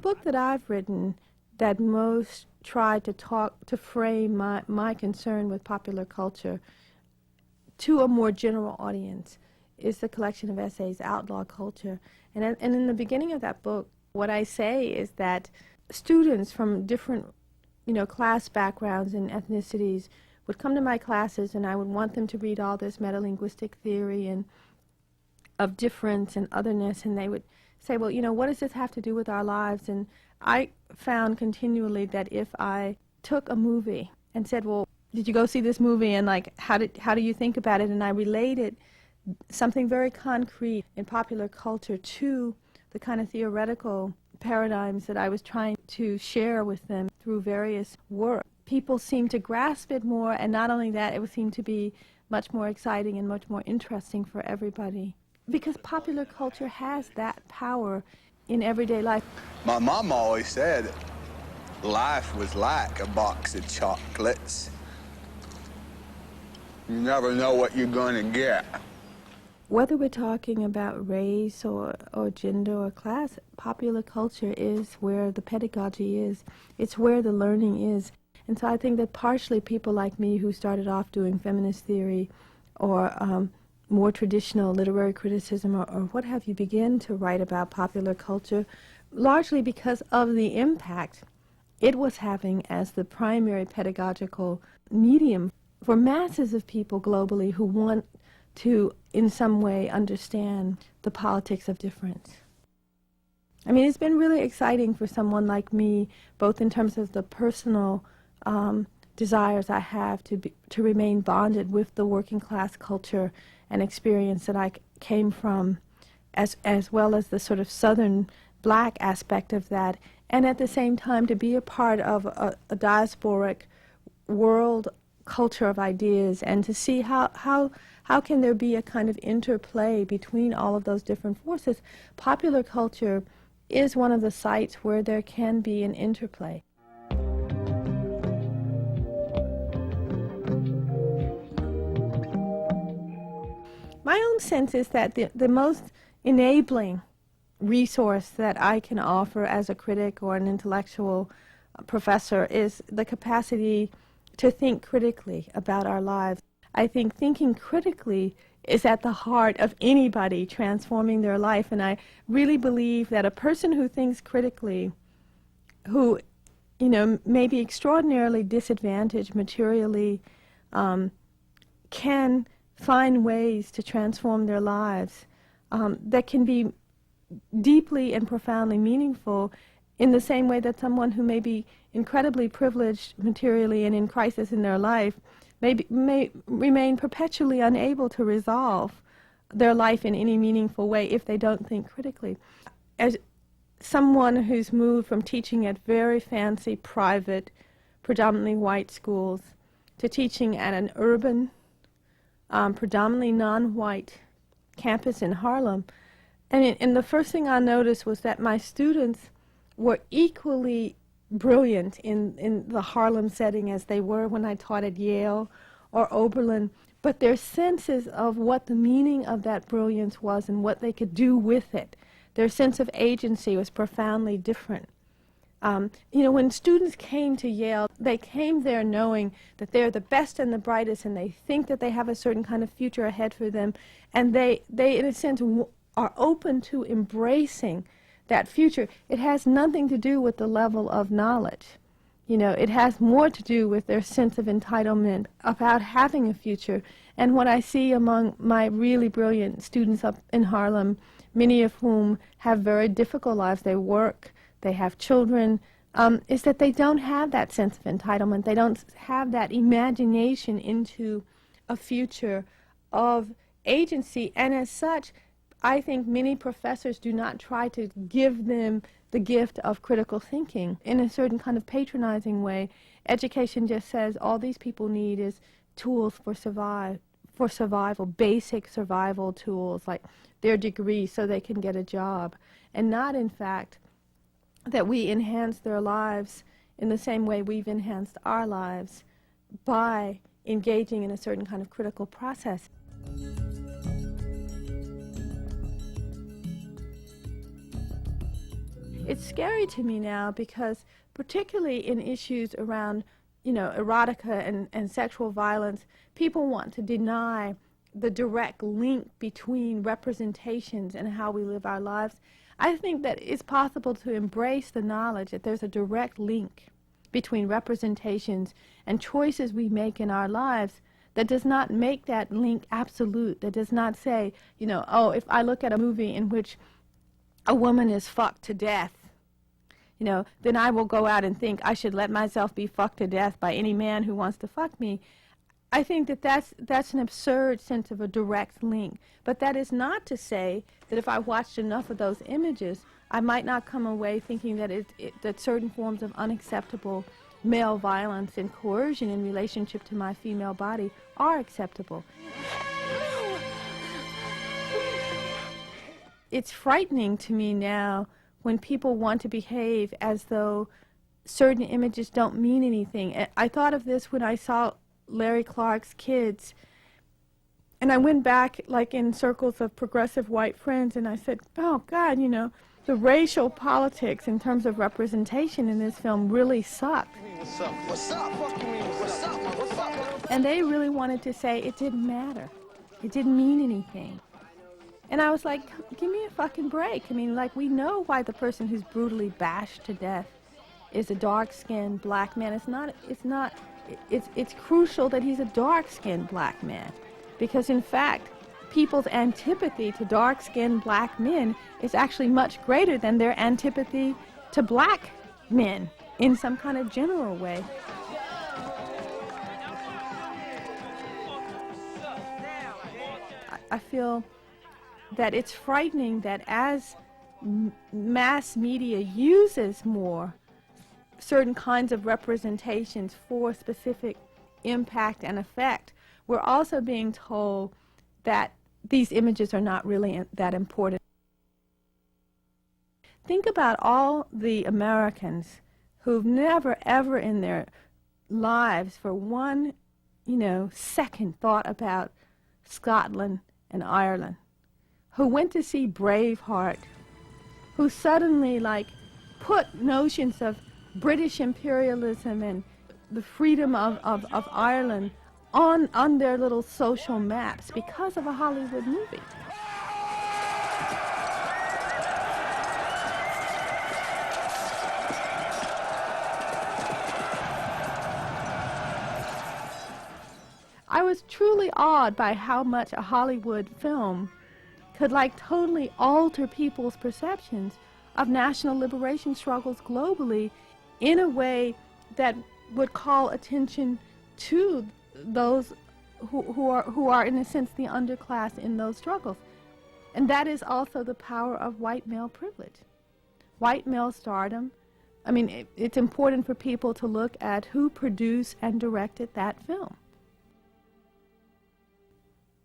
book that I've written that most tried to frame my concern with popular culture to a more general audience is the collection of essays, Outlaw Culture. And in the beginning of that book, what I say is that students from different, class backgrounds and ethnicities would come to my classes, and I would want them to read all this metalinguistic theory and of difference and otherness, and they would say, well, what does this have to do with our lives? And I found continually that if I took a movie and said, well, did you go see this movie, and how do you think about it? And I related something very concrete in popular culture to the kind of theoretical paradigms that I was trying to share with them through various work. People seemed to grasp it more, and not only that, it would seem to be much more exciting and much more interesting for everybody. Because popular culture has that power in everyday life. My mom always said life was like a box of chocolates. You never know what you're going to get. Whether we're talking about race or gender or class, popular culture is where the pedagogy is. It's where the learning is. And so I think that partially people like me who started off doing feminist theory or more traditional literary criticism or what have you, begin to write about popular culture, largely because of the impact it was having as the primary pedagogical medium for masses of people globally who want to, in some way, understand the politics of difference. I mean, it's been really exciting for someone like me, both in terms of the personal desires I have to remain bonded with the working class culture and experience that I came from, as well as the sort of southern black aspect of that, and at the same time to be a part of a diasporic world culture of ideas, and to see how can there be a kind of interplay between all of those different forces. Popular culture is one of the sites where there can be an interplay. My own sense is that the most enabling resource that I can offer as a critic or an intellectual professor is the capacity to think critically about our lives. I think thinking critically is at the heart of anybody transforming their life, and I really believe that a person who thinks critically, who may be extraordinarily disadvantaged materially, can find ways to transform their lives that can be deeply and profoundly meaningful, in the same way that someone who may be incredibly privileged materially and in crisis in their life may remain perpetually unable to resolve their life in any meaningful way if they don't think critically. As someone who's moved from teaching at very fancy, private, predominantly white schools to teaching at an urban, predominantly non-white campus in Harlem, and the first thing I noticed was that my students were equally brilliant in the Harlem setting as they were when I taught at Yale or Oberlin, but their senses of what the meaning of that brilliance was and what they could do with it, their sense of agency was profoundly different. When students came to Yale, they came there knowing that they're the best and the brightest, and they think that they have a certain kind of future ahead for them, and they in a sense, are open to embracing that future. It has nothing to do with the level of knowledge. It has more to do with their sense of entitlement about having a future. And what I see among my really brilliant students up in Harlem, many of whom have very difficult lives, they work, they have children, is that they don't have that sense of entitlement. They don't have that imagination into a future of agency. And as such, I think many professors do not try to give them the gift of critical thinking in a certain kind of patronizing way. Education just says all these people need is tools for survival, basic survival tools like their degree so they can get a job, and not in fact that we enhance their lives in the same way we've enhanced our lives by engaging in a certain kind of critical process. it's scary to me now because particularly in issues around, erotica and sexual violence, people want to deny the direct link between representations and how we live our lives. I think that it's possible to embrace the knowledge that there's a direct link between representations and choices we make in our lives that does not make that link absolute, that does not say, if I look at a movie in which a woman is fucked to death, then I will go out and think I should let myself be fucked to death by any man who wants to fuck me. I think that that's an absurd sense of a direct link. But that is not to say that if I watched enough of those images, I might not come away thinking that that certain forms of unacceptable male violence and coercion in relationship to my female body are acceptable. It's frightening to me now when people want to behave as though certain images don't mean anything. I thought of this when I saw Larry Clark's Kids, and I went back like in circles of progressive white friends and I said, oh God, the racial politics in terms of representation in this film really sucked. What's up? What's up? Fuck you mean? What's up? What's up? And they really wanted to say it didn't matter. It didn't mean anything. And I was like, give me a fucking break. I mean, like, we know why the person who's brutally bashed to death is a dark-skinned black man. It's crucial that he's a dark-skinned black man. Because in fact, people's antipathy to dark-skinned black men is actually much greater than their antipathy to black men in some kind of general way. I feel that it's frightening that as mass media uses more certain kinds of representations for specific impact and effect, we're also being told that these images are not really that important. Think about all the Americans who've never ever in their lives for one, second thought about Scotland and Ireland, who went to see Braveheart, who suddenly put notions of British imperialism and the freedom of Ireland on their little social maps because of a Hollywood movie. I was truly awed by how much a Hollywood film could totally alter people's perceptions of national liberation struggles globally in a way that would call attention to those who are in a sense the underclass in those struggles. And that is also the power of white male privilege. White male stardom. I mean, it's important for people to look at who produced and directed that film.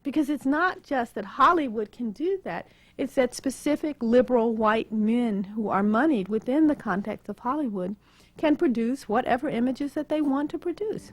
Because it's not just that Hollywood can do that, it's that specific liberal white men who are moneyed within the context of Hollywood can produce whatever images that they want to produce.